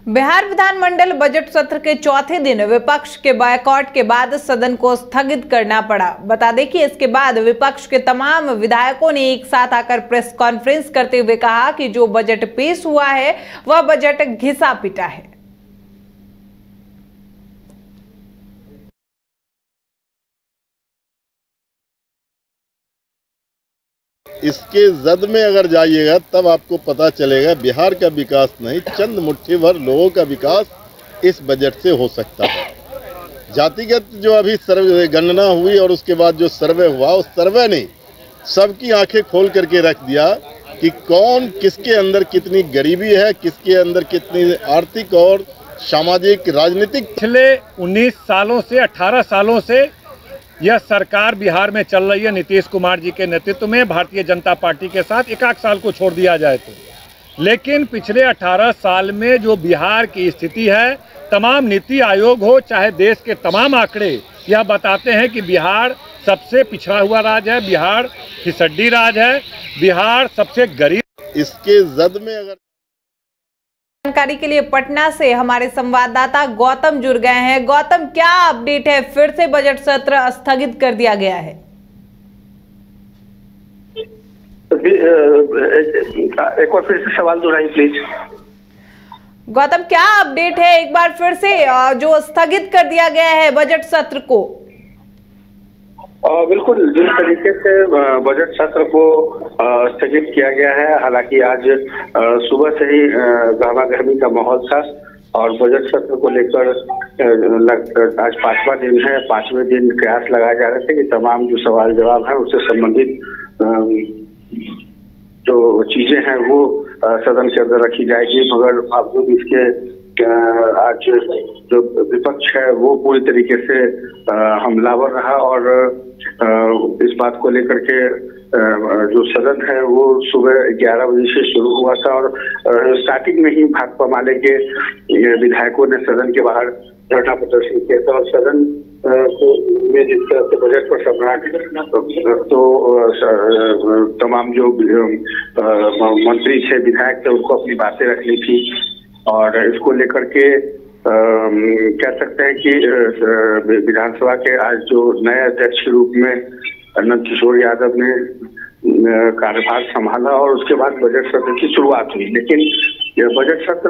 बिहार विधानमंडल बजट सत्र के चौथे दिन विपक्ष के बॉयकॉट के बाद सदन को स्थगित करना पड़ा। बता दें कि इसके बाद विपक्ष के तमाम विधायकों ने एक साथ आकर प्रेस कॉन्फ्रेंस करते हुए कहा कि जो बजट पेश हुआ है वह बजट घिसा पिटा है। इसके जद में अगर जाइएगा तब आपको पता चलेगा बिहार का विकास नहीं, चंद मुट्ठी भर लोगों का विकास इस बजट से हो सकता है। जातिगत जो अभी सर्वे गणना हुई और उसके बाद जो सर्वे हुआ, उस सर्वे ने सबकी आंखें खोल करके रख दिया कि कौन किसके अंदर कितनी गरीबी है, किसके अंदर कितनी आर्थिक और सामाजिक राजनीतिक। पिछले 19 सालों से 18 सालों से यह सरकार बिहार में चल रही है नीतीश कुमार जी के नेतृत्व में, भारतीय जनता पार्टी के साथ। एक साल को छोड़ दिया जाए तो, लेकिन पिछले 18 साल में जो बिहार की स्थिति है, तमाम नीति आयोग हो चाहे देश के तमाम आंकड़े यह बताते हैं कि बिहार सबसे पिछड़ा हुआ राज्य है, बिहार फिसड्डी राज्य है, बिहार सबसे गरीब। इसके जद में अगर जानकारी के लिए पटना से हमारे संवाददाता गौतम जुड़ गए हैं। गौतम, क्या अपडेट है? फिर से बजट सत्र स्थगित कर दिया गया है। एक बार फिर से सवाल दोहराइए प्लीज। गौतम, क्या अपडेट है? एक बार फिर से जो स्थगित कर दिया गया है बजट सत्र को। बिल्कुल, जिस तरीके से बजट सत्र को स्थगित किया गया है, हालांकि आज सुबह से ही गहमा-गहमी का माहौल था और बजट सत्र को लेकर आज 5वां दिन है। 5वें दिन प्रयास लगाए जा रहे थे कि तमाम जो सवाल जवाब है उससे संबंधित जो चीजें हैं वो सदन के अंदर रखी जाएगी, मगर बावजूद इसके आज जो विपक्ष है वो पूरी तरीके से हमलावर रहा और इस बात को लेकर के जो सदन है वो सुबह 11 बजे से शुरू हुआ था और स्टार्टिंग में ही भाकपा माले के विधायकों ने सदन के बाहर धरना प्रदर्शन किया था और सदन में जिस तरह से बजट पर सम्राट तो तमाम जो मंत्री थे, विधायक थे, उनको अपनी बातें रखनी थी और इसको लेकर के कह सकते हैं कि विधानसभा के आज जो नए अध्यक्ष के रूप में नंद किशोर यादव ने कार्यभार संभाला और उसके बाद बजट सत्र की शुरुआत हुई। लेकिन यह बजट सत्र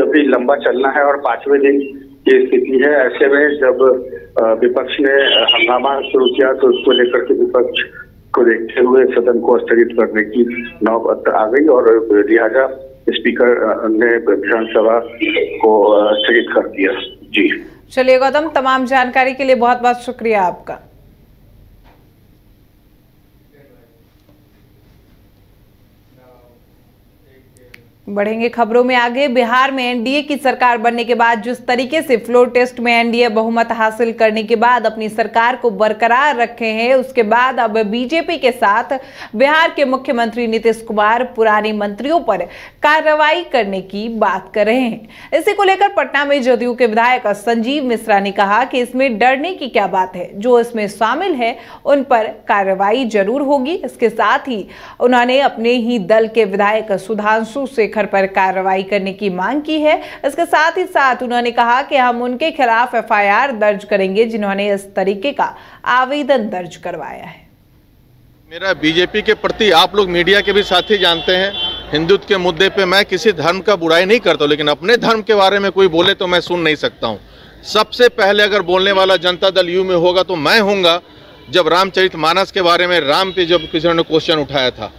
अभी लंबा चलना है और 5वें दिन की स्थिति है। ऐसे में जब विपक्ष ने हंगामा शुरू किया तो उसको लेकर के विपक्ष को देखते हुए सदन को स्थगित करने की नौबत आ गई और लिहाजा स्पीकर ने विधानसभा को स्थगित कर दिया। जी चलिए गौतम, तमाम जानकारी के लिए बहुत बहुत शुक्रिया आपका। बढ़ेंगे खबरों में आगे। बिहार में एनडीए की सरकार बनने के बाद जिस तरीके से फ्लोर टेस्ट में एनडीए बहुमत हासिल करने के बाद अपनी सरकार को बरकरार रखे हैं, उसके बाद अब बीजेपी के साथ बिहार के मुख्यमंत्री नीतीश कुमार पुराने मंत्रियों पर कार्रवाई करने की बात कर रहे हैं। इसी को लेकर पटना में जदयू के विधायक संजीव मिश्रा ने कहा कि इसमें डरने की क्या बात है, जो इसमें शामिल है उन पर कार्रवाई जरूर होगी। इसके साथ ही उन्होंने अपने ही दल के विधायक सुधांशु शेखर पर कार्रवाई करने की मांग की है। इसके साथ ही साथ उन्होंने कहा कि हम उनके खिलाफ एफआईआर दर्ज करेंगे जिन्होंने इस तरीके का आवेदन दर्ज करवाया है। मेरा बीजेपी के प्रति, आप लोग मीडिया के भी साथी जानते हैं, हिंदुत्व के मुद्दे पे मैं किसी धर्म का बुराई नहीं करता, लेकिन अपने धर्म के बारे में कोई बोले तो मैं सुन नहीं सकता हूँ। सबसे पहले अगर बोलने वाला जनता दल यू में होगा तो मैं होऊंगा। जब रामचरितमानस के बारे में राम पे जब किसी ने क्वेश्चन उठाया था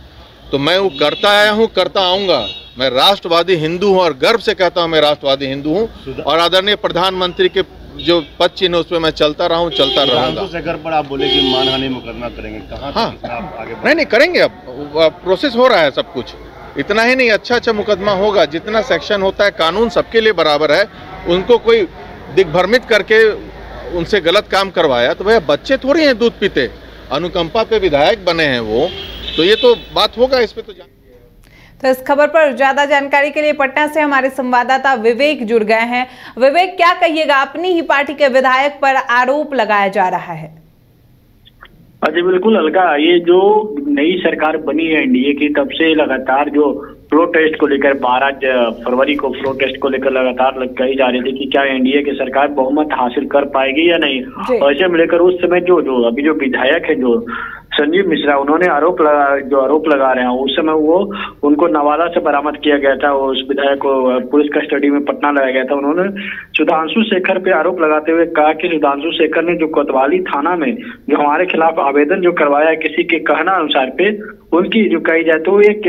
तो मैं वो करता आया हूँ, करता आऊँगा। मैं राष्ट्रवादी हिंदू हूँ और गर्व से कहता हूँ मैं राष्ट्रवादी हिंदू हूँ और आदरणीय प्रधानमंत्री के जो पद चिन्ह उस पर मैं चलता रहा हूँ, चलता रहूँगा। पर आप बोले कि मानहानि मुकदमा करेंगे, कहाँ आगे? नहीं करेंगे, अब प्रोसेस हो रहा है सब कुछ। इतना ही नहीं, अच्छा मुकदमा होगा। जितना सेक्शन होता है, कानून सबके लिए बराबर है। उनको कोई दिग्भ्रमित करके उनसे गलत काम करवाया तो भैया बच्चे थोड़ी हैं दूध पीते, अनुकंपा पे विधायक बने हैं वो, तो ये तो बात होगा इस पे तो तो इस खबर पर ज्यादा जानकारी के लिए पटना से हमारे संवाददाता विवेक जुड़ गए हैं। विवेक, क्या कहिएगा? अपनी ही पार्टी के विधायक पर आरोप लगाया जा रहा है। जी बिल्कुल अलका, ये जो नई सरकार बनी है एनडीए की, तब से लगातार जो फ्लोर टेस्ट को लेकर 12 फरवरी को फ्लोर टेस्ट को लेकर लगातार कही जा रही थी कि क्या एनडीए की सरकार बहुमत हासिल कर पाएगी या नहीं। ऐसे में लेकर उस समय जो अभी जो विधायक है जो संजीव मिश्रा, उन्होंने आरोप लगा रहे हैं, उस समय वो उनको नवादा से बरामद किया गया था, उस विधायक को पुलिस कस्टडी में पटना लाया गया था। उन्होंने सुधांशु शेखर पे आरोप लगाते हुए कहा कि सुधांशु शेखर ने जो कोतवाली थाना में जो हमारे खिलाफ आवेदन जो करवाया है किसी के कहना अनुसार पे, उनकी जो कही जाए तो एक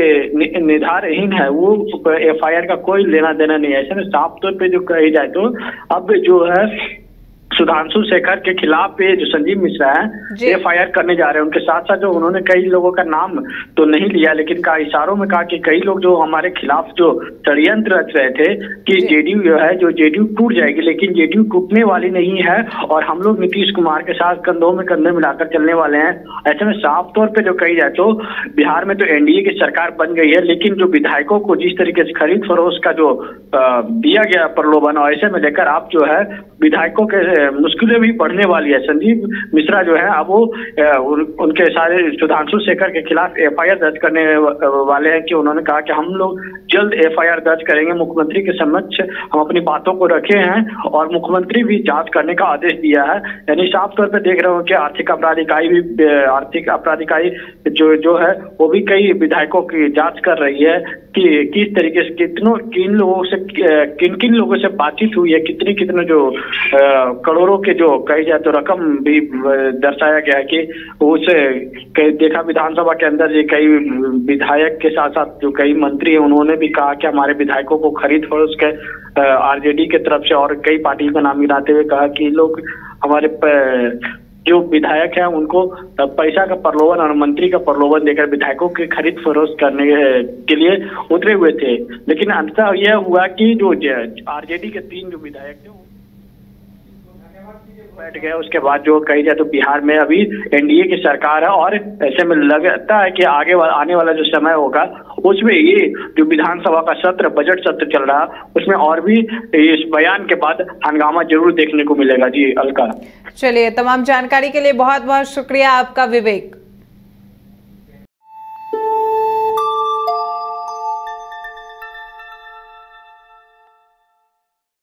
निर्धारहीन है, वो एफआईआर का कोई लेना देना नहीं है। ऐसे में साफ तौर पे जो कही जाए तो अब जो है सुधांशु शेखर के खिलाफ पे जो संजीव मिश्रा है एफआईआर करने जा रहे हैं। उनके साथ साथ जो उन्होंने कई लोगों का नाम तो नहीं लिया, लेकिन इशारों में कहा कि कई लोग जो हमारे खिलाफ जो षड्यंत्र रच रहे थे कि जेडीयू जो है जो जेडीयू टूट जाएगी, लेकिन जेडीयू टूटने वाली नहीं है और हम लोग नीतीश कुमार के साथ कंधों में कंधे मिलाकर चलने वाले हैं। ऐसे में साफ तौर पर जो कही जाए तो बिहार में तो एनडीए की सरकार बन गई है, लेकिन जो विधायकों को जिस तरीके से खरीद फरोख्त का जो दिया गया प्रलोभन, और ऐसे में लेकर आप जो है विधायकों के मुश्किलें भी बढ़ने वाली है। संजीव मिश्रा जो है अब वो उनके सारे सुधांशु शेखर के खिलाफ एफआईआर दर्ज करने वाले हैं कि उन्होंने कहा कि हम लोग जल्द एफआईआर दर्ज करेंगे, मुख्यमंत्री के समक्ष हम अपनी बातों को रखे हैं और मुख्यमंत्री भी जांच करने का आदेश दिया है। यानी साफ तौर पर देख रहे हो कि आर्थिक अपराध इकाई जो है वो भी कई विधायकों की जांच कर रही है कि किस तरीके से किन लोगों से बातचीत हुई है, कितने जो करोड़ों के जो कही जाए तो रकम भी दर्शाया गया है कि उसे देखा विधानसभा के अंदर ये कई विधायक के साथ साथ जो कई मंत्री हैं उन्होंने भी कहा कि हमारे विधायकों को खरीद फरोख्त के आरजेडी के तरफ से और कई पार्टी का नाम गिनाते हुए कहा कि लोग हमारे जो विधायक हैं उनको पैसा का प्रलोभन और मंत्री का प्रलोभन देकर विधायकों की खरीद फरोख्त करने के लिए उतरे हुए थे। लेकिन अंततः यह हुआ कि जो आरजेडी के 3 जो विधायक थे बैठ गए। उसके बाद जो कही जाए तो बिहार में अभी एनडीए की सरकार है और ऐसे में लगता है कि आने वाला जो समय होगा उसमें ये जो विधानसभा का सत्र, बजट सत्र चल रहा, उसमें और भी इस बयान के बाद हंगामा जरूर देखने को मिलेगा। जी अलका, चलिए, तमाम जानकारी के लिए बहुत बहुत शुक्रिया आपका विवेक।